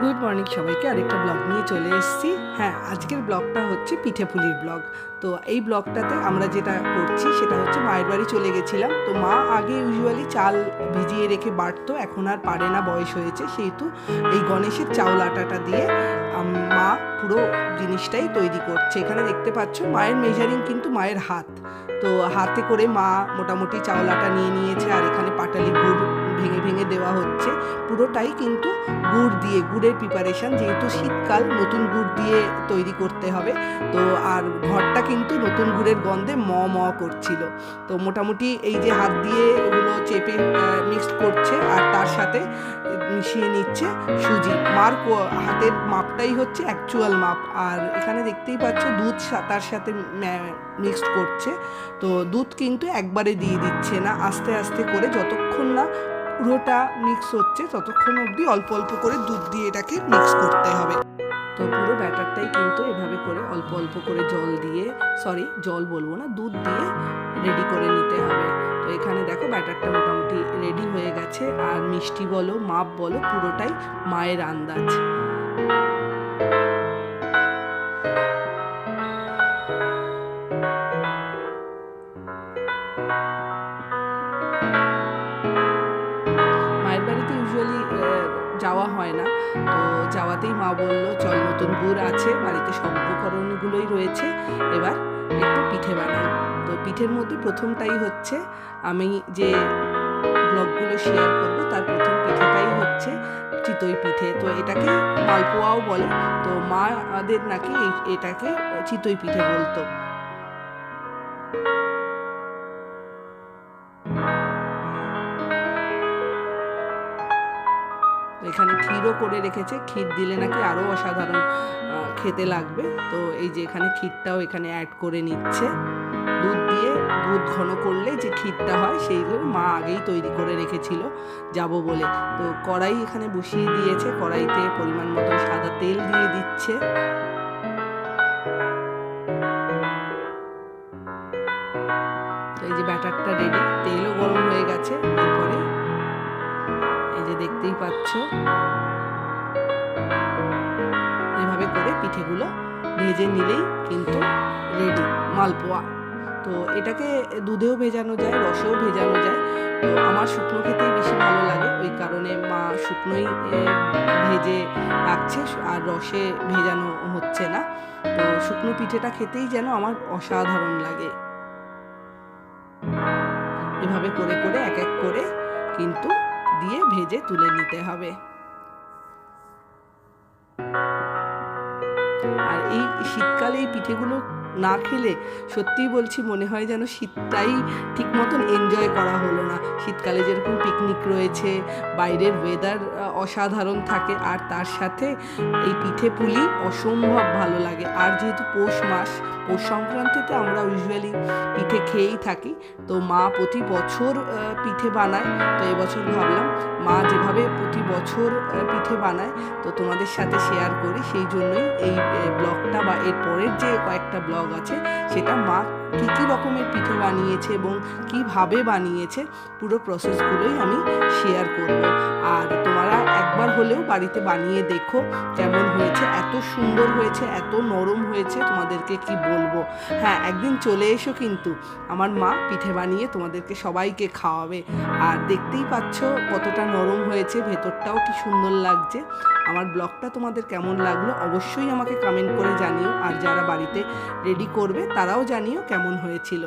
Good morning সবাইকে, আরেকটা blog নিয়ে চলে এসেছি। হ্যাঁ, আজকের ব্লগটা হচ্ছে পিঠে পুলির ব্লগ। তো এই ব্লগটাতে আমরা যেটা করছি সেটা হচ্ছে মায়ের বাড়ি চলে গেছিলাম। তো মা আগে ইউজুয়ালি চাল ভিজিয়ে রেখে বাটতো, এখন আর পারে না, বয়স হয়েছে, সেহেতু এই গণেশের চাউল আটাটা দিয়ে মা পুরো জিনিসটাই তৈরি করছে। এখানে দেখতে পাচ্ছ মায়ের মেজারিং কিন্তু মায়ের হাত। তো হাতে করে মা মোটামুটি চাউল আটা নিয়ে নিয়েছে, আর এখানে পাটালি গুড় ভেঙে ভেঙে দেওয়া হচ্ছে। পুরোটাই কিন্তু গুড় দিয়ে, গুড়ের প্রিপারেশান, যেহেতু শীতকাল নতুন গুড় দিয়ে তৈরি করতে হবে। তো আর ঘরটা কিন্তু নতুন গুড়ের গন্ধে ম ম করছিল। তো মোটামুটি এই যে হাত দিয়ে এগুলো চেপে মিক্সড করছে, আর তার সাথে মিশিয়ে নিচ্ছে সুজি। মার হাতের মাপটাই হচ্ছে অ্যাকচুয়াল মাপ। আর এখানে দেখতেই পাচ্ছ দুধ তার সাথে মিক্সড করছে। তো দুধ কিন্তু একবারে দিয়ে দিচ্ছে না, আস্তে আস্তে করে, যতক্ষণ না পুরোটা মিক্স হচ্ছে ততক্ষণ অবধি অল্প অল্প করে দুধ দিয়ে এটাকে মিক্স করতে হবে। তো পুরো ব্যাটারটাই কিন্তু এভাবে করে অল্প অল্প করে জল বলবো না, দুধ দিয়ে রেডি করে নিতে হবে। তো এখানে দেখো ব্যাটারটা মোটামুটি রেডি হয়ে গেছে, আর মিষ্টি বলো মাপ বলো পুরোটাই মায়ের আন্দাজ। মায়ের বাড়িতে ইউজুয়ালি যাওয়া হয় না, তো যাওয়াতেই মা বলল চল, নতুন গুড় আছে বাড়িতে, সব উপকরণগুলোই রয়েছে, এবার একটু পিঠে বানাই। তো পিঠের মধ্যে প্রথমটাই হচ্ছে, আমি যে ব্লগগুলো শেয়ার করব তার প্রথম পিঠেটাই হচ্ছে চিতই পিঠে। তো এটাকে মালপোয়াও বলে, তো মাদের নাকি এটাকে চিতই পিঠে বলতো। এখানে ক্ষীরও করে রেখেছে, ক্ষীর দিলে নাকি আরও অসাধারণ খেতে লাগবে। তো এই যে এখানে ক্ষীরটাও এখানে অ্যাড করে নিচ্ছে। দুধ ঘন করলে যে ক্ষীরটা হয় সেইগুলো মা আগেই তৈরি করে রেখেছিল যাব বলে। তো কড়াই এখানে বসিয়ে দিয়েছে, কড়াইতে পরিমাণ মতো সাদা তেল দিয়ে দিচ্ছে। এই যে ব্যাটারটা রেডি, তেলও গরম হয়ে গেছে। এরপরে এই যে দেখতেই পাচ্ছ এভাবে করে পিঠেগুলো ভেজে নিলেই কিন্তু রেডি মালপোয়া। তো এটাকে দুধেও ভেজানো যায়, রসেও ভেজানো যায়। তো আমার শুকনো খেতেই বেশি ভালো লাগে, ওই কারণে মা শুকনোই ভেজে রাখছে, আর রসে ভেজানো হচ্ছে না। তো শুকনো পিঠেটা খেতেই যেন আমার অসাধারণ লাগে। এভাবে করে করে এক এক করে কিন্তু দিয়ে ভেজে তুলে নিতে হবে। আর এই শীতকালে এই পিঠেগুলো না খেলে সত্যিই বলছি মনে হয় যেন শীতটাই ঠিক মতন এনজয় করা হলো না। শীতকালে যেরকম পিকনিক রয়েছে, বাইরের ওয়েদার অসাধারণ থাকে, আর তার সাথে এই পিঠে পুলি অসম্ভব ভালো লাগে। আর যেহেতু পৌষ মাস, পৌষ সংক্রান্তিতে আমরা ইউজুয়ালি পিঠে খেয়েই থাকি। তো মা প্রতি বছর পিঠে বানায়। তো এবছর ভাবলাম মা যেভাবে প্রতি বছর পিঠে বানায় তো তোমাদের সাথে শেয়ার করি, সেই জন্যই এই ব্লগটা, বা এর পরের যে কয়েকটা ব্লগ আছে সেটা মা কী কী রকমের পিঠে বানিয়েছে এবং কীভাবে বানিয়েছে পুরো প্রসেসগুলোই আমি শেয়ার করব। আর তোমরা একবার হলেও বাড়িতে বানিয়ে দেখো কেমন হয়েছে। এত সুন্দর হয়েছে, এত নরম হয়েছে, তোমাদেরকে কি বলবো। হ্যাঁ, একদিন চলে এসো কিন্তু, আমার মা পিঠে বানিয়ে তোমাদেরকে সবাইকে খাওয়াবে। আর দেখতেই পাচ্ছ কতটা নরম হয়েছে, ভেতরটাও কি সুন্দর লাগছে। আমার ব্লগটা তোমাদের কেমন লাগলো অবশ্যই আমাকে কমেন্ট করে জানিও, আর যারা বাড়িতে রেডি করবে তারাও জানিও কেমন হয়েছিল।